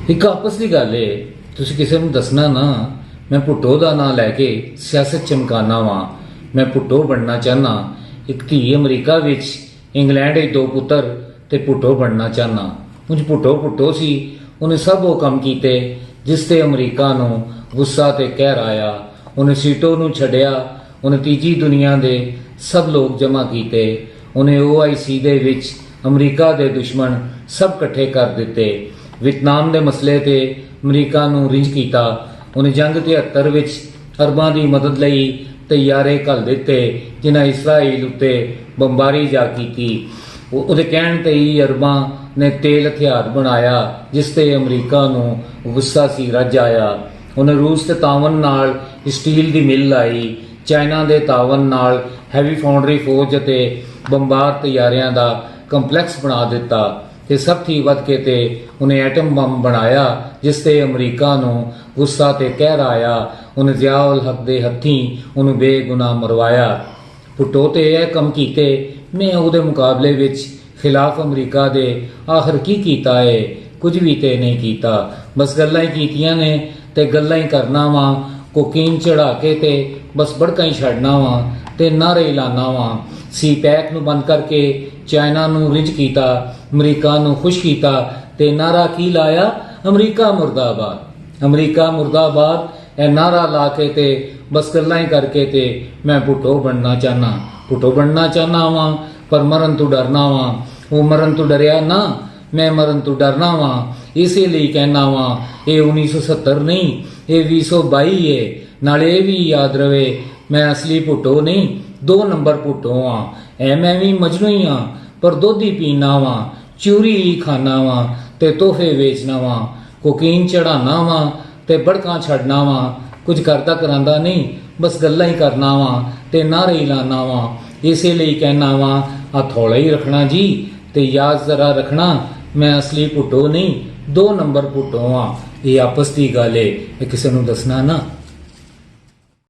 ਇੱਕ ਆਪਸ ਦੀ ਗੱਲ ਏ, ਤੁਸੀਂ ਕਿਸੇ ਨੂੰ ਦੱਸਣਾ ਨਾ। ਮੈਂ ਭੁੱਟੋ ਦਾ ਨਾਂ ਲੈ ਕੇ ਸਿਆਸਤ ਚਮਕਾਨਾ ਵਾਂ। ਮੈਂ ਭੁੱਟੋ ਬਣਨਾ ਚਾਹਨਾ। ਇੱਕ ਧੀ ਅਮਰੀਕਾ ਵਿੱਚ, ਇੰਗਲੈਂਡ ਵਿੱਚ 2 ਪੁੱਤਰ ਤੇ ਭੁੱਟੋ ਬਣਨਾ ਚਾਹਨਾ। ਉਂਝ ਭੁੱਟੋ ਸੀ। ਉਹਨੇ ਸਭ ਉਹ ਕੰਮ ਕੀਤੇ ਜਿਸ ਤੇ ਅਮਰੀਕਾ ਨੂੰ ਗੁੱਸਾ ਤੇ ਕਹਿਰ ਆਇਆ। ਉਹਨੇ ਸੀਟੋ ਨੂੰ ਛੱਡਿਆ। ਉਹਨੇ ਤੀਜੀ ਦੁਨੀਆ ਦੇ ਸਭ ਲੋਕ ਜਮ੍ਹਾਂ ਕੀਤੇ। ਉਹਨੇ OIC ਦੇ ਵਿੱਚ ਅਮਰੀਕਾ ਦੇ ਦੁਸ਼ਮਣ ਸਭ ਇਕੱਠੇ ਕਰ ਦਿੱਤੇ। ਵਿਤਨਾਮ ਦੇ ਮਸਲੇ ਤੇ ਅਮਰੀਕਾ ਨੂੰ ਰਿੰਝ ਕੀਤਾ। ਉਹਨੇ ਜੰਗ 73 ਵਿੱਚ ਅਰਬਾਂ ਦੀ ਮਦਦ ਲਈ ਤੈਯਾਰੇ ਘੱਲ ਦਿੱਤੇ ਜਿਨ੍ਹਾਂ ਇਸਰਾਈਲ ਉੱਤੇ ਬੰਬਾਰੀ ਜਾ ਕੀਤੀ। ਉਹਦੇ ਕਹਿਣ ਤੇ ਹੀ ਅਰਬਾਂ ਨੇ ਤੇਲ ਹਥਿਆਰ ਬਣਾਇਆ ਜਿਸ ਤੇ ਅਮਰੀਕਾ ਨੂੰ ਗੁੱਸਾ ਸੀ ਰੱਜ ਆਇਆ। ਉਹਨੇ ਰੂਸ ਦੇ ਤਾਵਨ ਨਾਲ ਸਟੀਲ ਦੀ ਮਿੱਲ ਲਾਈ। ਚਾਈਨਾ ਦੇ ਤਾਵਨ ਨਾਲ ਹੈਵੀ ਫਾਊਂਡਰੀ ਫੌਜ ਅਤੇ ਬੰਬਾਰ ਤੈਯਾਰਿਆਂ ਦਾ ਕੰਪਲੈਕਸ ਬਣਾ ਦਿੱਤਾ। ਤੇ ਸਭ ਤੋਂ ਵੱਧ ਕੇ ਤੇ ਉਹਨੇ ਐਟਮ ਬੰਬ ਬਣਾਇਆ ਜਿਸ ਤੇ ਅਮਰੀਕਾ ਨੂੰ ਗੁੱਸਾ ਤੇ ਕਹਿਰ ਆਇਆ। ਉਹਨੇ ਜ਼ਿਆ ਉਲ ਹਕ ਦੇ ਹੱਥੀਂ ਉਹਨੂੰ ਬੇਗੁਨਾਹ ਮਰਵਾਇਆ। ਭੁੱਟੋ ਤੇ ਇਹ ਕੰਮ ਕੀਤੇ। ਮੈਂ ਉਹਦੇ ਮੁਕਾਬਲੇ ਵਿੱਚ ਖਿਲਾਫ ਅਮਰੀਕਾ ਦੇ ਆਖਰ ਕੀ ਕੀਤਾ ਏ? ਕੁਝ ਵੀ ਤੇ ਨਹੀਂ ਕੀਤਾ। ਬਸ ਗੱਲਾਂ ਹੀ ਕੀਤੀਆਂ ਨੇ ਤੇ ਗੱਲਾਂ ਹੀ ਕਰਨਾ ਵਾਂ। ਕੋਕੀਨ ਚੜਾ ਕੇ ਤੇ ਬਸ ਬੜਕਾਂ ਹੀ ਛੱਡਣਾ ਵਾਂ ਤੇ ਨਾਰੇ ਲਾਣਾ ਵਾਂ। CPEC ਨੂੰ ਬੰਦ ਕਰਕੇ ਚਾਈਨਾ ਨੂੰ ਰਿੰਝ ਕੀਤਾ, ਅਮਰੀਕਾ ਨੂੰ ਖੁਸ਼ ਕੀਤਾ ਤੇ ਨਾਰਾ ਕੀ ਲਾਇਆ? ਅਮਰੀਕਾ ਮੁਰਦਾਬਾਦ, ਅਮਰੀਕਾ ਮੁਰਦਾਬਾਦ। ਇਹ ਨਾਰਾ ਲਾ ਕੇ ਤੇ ਬਸ ਗੱਲਾਂ ਹੀ ਕਰਕੇ ਤੇ ਮੈਂ ਭੁੱਟੋ ਬਣਨਾ ਚਾਹਨਾ। ਭੁੱਟੋ ਬਣਨਾ ਚਾਹਨਾ ਵਾਂ ਪਰ ਮਰਨ ਤੋਂ ਡਰਨਾ ਵਾਂ। ਉਹ ਮਰਨ ਤੋਂ ਡਰਿਆ ਨਾ, ਮੈਂ ਮਰਨ ਤੋਂ ਡਰਨਾ ਵਾਂ। ਇਸੇ ਲਈ ਕਹਿਣਾ ਵਾਂ ਇਹ 1970 ਨਹੀਂ, ਇਹ 2022 ਏ। ਨਾਲੇ ਇਹ ਵੀ ਯਾਦ ਰਵੇ ਮੈਂ ਅਸਲੀ ਭੁੱਟੋ ਨਹੀਂ, 2 ਨੰਬਰ ਭੁੱਟੋ ਆ। ਮੈਂ ਵੀ ਮਜਨੂ ਹੀ ਆ ਪਰ ਦੁੱਧ ਹੀ ਪੀਣਾ ਵਾਂ, ਚੂਰੀ ਹੀ ਖਾਣਾ ਵਾਂ ਤੇ ਤੋਹਫੇ ਵੇਚਣਾ ਵਾਂ। ਕੋਕੀਨ ਚੜਾਣਾ ਵਾਂ ਤੇ ਬੜਕਾਂ ਛੱਡਣਾ ਵਾਂ। ਕੁਝ ਕਰਦਾ ਕਰਾਂਦਾ ਨਹੀਂ, ਬਸ ਗੱਲਾਂ ਹੀ ਕਰਨਾ ਵਾਂ ਤੇ ਨਾਰੇ ਹੀ ਲਾਣਾ ਵਾਂ। ਇਸੇ ਲਈ ਕਹਿਣਾ ਵਾਂ ਹਥੌਲਾ ਹੀ ਰੱਖਣਾ ਜੀ ਤੇ ਯਾਦ ਜ਼ਰਾ ਰੱਖਣਾ ਮੈਂ ਅਸਲੀ ਭੁੱਟੋ ਨਹੀਂ, 2 ਨੰਬਰ ਭੁੱਟੋ ਆ। ਇਹ ਆਪਸ ਦੀ ਗੱਲ ਏ, ਇਹ ਕਿਸੇ ਨੂੰ ਦੱਸਣਾ ਨਾ।